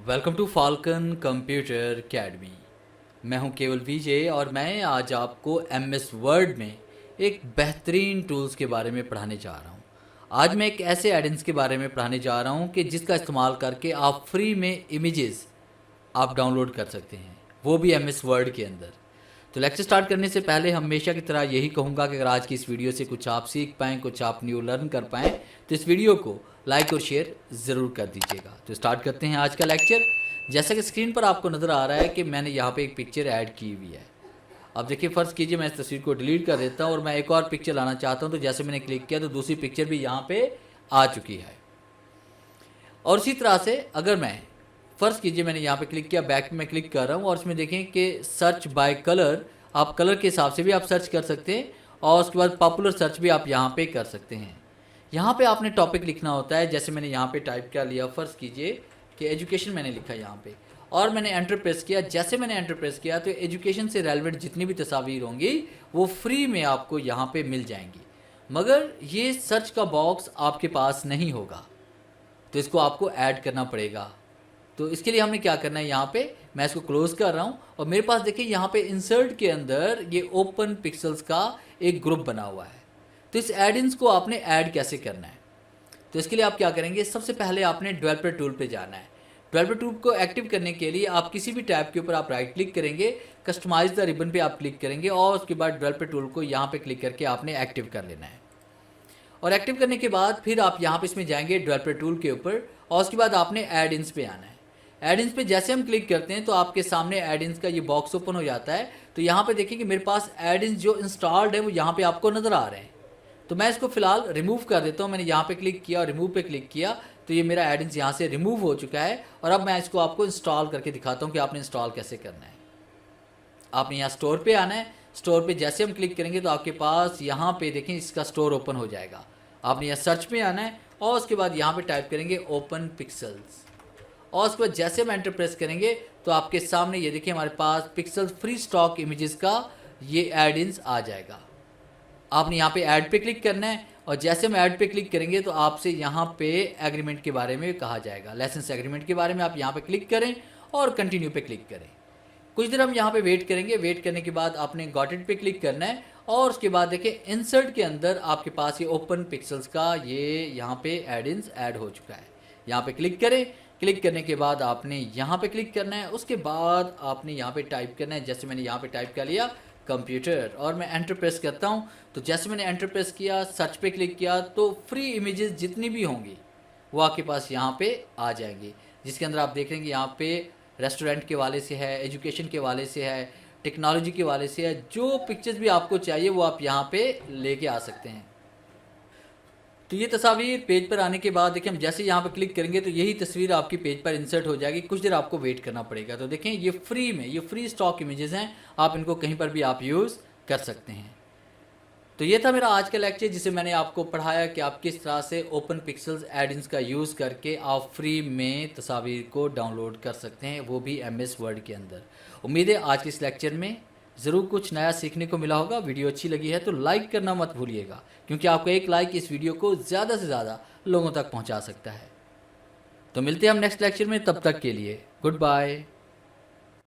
Welcome to Falcon Computer Academy. मैं हूं केवल विजय और मैं आज आपको एमएस वर्ड में एक बेहतरीन टूल्स के बारे में पढ़ाने जा रहा हूं। आज मैं एक ऐसे एडिंस के बारे में पढ़ाने जा रहा हूं कि जिसका इस्तेमाल करके आप फ्री में इमेजेस आप डाउनलोड कर सकते हैं, वो भी एमएस वर्ड के अंदर। तो लेक्चर स्टार्ट करने से पहले हमेशा की तरह यही कहूँगा कि अगर आज की इस वीडियो से कुछ आप सीख पाएँ, कुछ आप न्यू लर्न कर पाएँ, तो इस वीडियो को लाइक और शेयर ज़रूर कर दीजिएगा। तो स्टार्ट करते हैं आज का लेक्चर। जैसा कि स्क्रीन पर आपको नज़र आ रहा है कि मैंने यहाँ पे एक पिक्चर ऐड की हुई है। अब देखिए, फ़र्ज़ कीजिए मैं इस तस्वीर को डिलीट कर देता हूँ और मैं एक और पिक्चर लाना चाहता हूँ। तो जैसे मैंने क्लिक किया तो दूसरी पिक्चर भी यहाँ पे आ चुकी है। और इसी तरह से अगर मैं फ़र्ज़ कीजिए मैंने यहाँ पे क्लिक किया, बैक में क्लिक कर रहा हूँ और इसमें देखें कि सर्च बाय कलर, आप कलर के हिसाब से भी आप सर्च कर सकते हैं और उसके बाद पॉपुलर सर्च भी आप यहाँ पे कर सकते हैं। यहाँ पे आपने टॉपिक लिखना होता है। जैसे मैंने यहाँ पे टाइप कर लिया, फ़र्ज़ कीजिए कि एजुकेशन मैंने लिखा यहाँ पे और मैंने एंटर प्रेस किया। जैसे मैंने एंटर प्रेस किया तो एजुकेशन से रेलेवेंट जितनी भी तस्वीर होंगी वो फ्री में आपको यहाँ पे मिल जाएंगी, मगर ये सर्च का बॉक्स आपके पास नहीं होगा, तो इसको आपको ऐड करना पड़ेगा। तो इसके लिए हमने क्या करना है, यहाँ पे मैं इसको क्लोज कर रहा हूँ और मेरे पास देखिए यहाँ पे इंसर्ट के अंदर ये ओपन पिक्सल्स का एक ग्रुप बना हुआ है। तो इस एडिंस को आपने ऐड कैसे करना है, तो इसके लिए आप क्या करेंगे, सबसे पहले आपने डेवलपर टूल पे जाना है। डेवलपर टूल को एक्टिव करने के लिए आप किसी भी टैब के ऊपर आप राइट क्लिक करेंगे, कस्टमाइज द रिबन पे आप क्लिक करेंगे और उसके बाद डेवलपर टूल को यहाँ पे क्लिक करके आपने एक्टिव कर लेना है। और एक्टिव करने के बाद फिर आप यहाँ पे इसमें जाएंगे डेवलपर टूल के ऊपर और उसके बाद आपने एड-इन्स पे आना है। एड-इन्स पे जैसे हम क्लिक करते हैं तो आपके सामने एड-इन्स का ये बॉक्स ओपन हो जाता है। तो यहाँ पे देखिए कि मेरे पास एड-इन्स जो इंस्टॉल्ड है वो यहाँ पे आपको नज़र आ रहे हैं। तो मैं इसको फिलहाल रिमूव कर देता हूँ। मैंने यहाँ पे क्लिक किया और रिमूव पे क्लिक किया तो ये मेरा एड-इन्स यहाँ से रिमूव हो चुका है। और अब मैं इसको आपको इंस्टॉल करके दिखाता हूँ कि आपने इंस्टॉल कैसे करना है। आपने यहाँ स्टोर पे आना है। स्टोर पे जैसे हम क्लिक करेंगे तो आपके पास यहाँ पे देखें इसका स्टोर ओपन हो जाएगा। आपने यहाँ सर्च पे आना है और उसके बाद यहाँ पे टाइप करेंगे ओपन पिक्सल्स और उसके बाद जैसे हम एंटर प्रेस करेंगे तो आपके सामने ये देखिए हमारे पास पिक्सल्स फ्री स्टॉक इमेजेस का ये एड-इन्स आ जाएगा। आपने यहाँ पे ऐड पे क्लिक करना है और जैसे हम ऐड पे क्लिक करेंगे तो आपसे यहाँ पे एग्रीमेंट के बारे में कहा जाएगा, लाइसेंस एग्रीमेंट के बारे में। आप यहाँ पे क्लिक करें और कंटिन्यू पे क्लिक करें। कुछ देर हम यहाँ पे वेट करेंगे। वेट करने के बाद आपने गॉट इट पे क्लिक करना है और उसके बाद देखिए इंसर्ट के अंदर आपके पास ये ओपन पिक्सल्स का ये यहाँ पे एड-इन्स ऐड हो चुका है। यहाँ पे क्लिक करें। क्लिक करने के बाद आपने यहाँ पे क्लिक करना है। उसके बाद आपने यहाँ पे टाइप करना है, जैसे मैंने यहाँ पे टाइप कर लिया कंप्यूटर और मैं एंटर प्रेस करता हूँ। तो जैसे मैंने एंटर प्रेस किया, सर्च पे क्लिक किया तो फ्री इमेजेस जितनी भी होंगी वो आपके पास यहाँ पे आ जाएंगी, जिसके अंदर आप देख रहे हैं कि यहाँ पे रेस्टोरेंट के वाले से है, एजुकेशन के वाले से है, टेक्नोलॉजी के वाले से है। जो पिक्चर्स भी आपको चाहिए वो आप यहाँ पे लेके आ सकते हैं। तो ये तस्वीर पेज पर आने के बाद देखिए हम जैसे यहाँ पर क्लिक करेंगे तो यही तस्वीर आपकी पेज पर इंसर्ट हो जाएगी। कुछ देर आपको वेट करना पड़ेगा। तो देखें ये फ्री में, ये फ्री स्टॉक इमेजेस हैं, आप इनको कहीं पर भी आप यूज़ कर सकते हैं। तो ये था मेरा आज का लेक्चर जिसे मैंने आपको पढ़ाया कि आप किस तरह से ओपन पिक्सल्स एड-इन्स का यूज़ करके आप फ्री में तस्वीर को डाउनलोड कर सकते हैं, वो भी एमएस वर्ड के अंदर। उम्मीद है आज के इस लेक्चर में ज़रूर कुछ नया सीखने को मिला होगा। वीडियो अच्छी लगी है तो लाइक करना मत भूलिएगा, क्योंकि आपका एक लाइक इस वीडियो को ज़्यादा से ज़्यादा लोगों तक पहुँचा सकता है। तो मिलते हैं हम नेक्स्ट लेक्चर में, तब तक के लिए गुड बाय।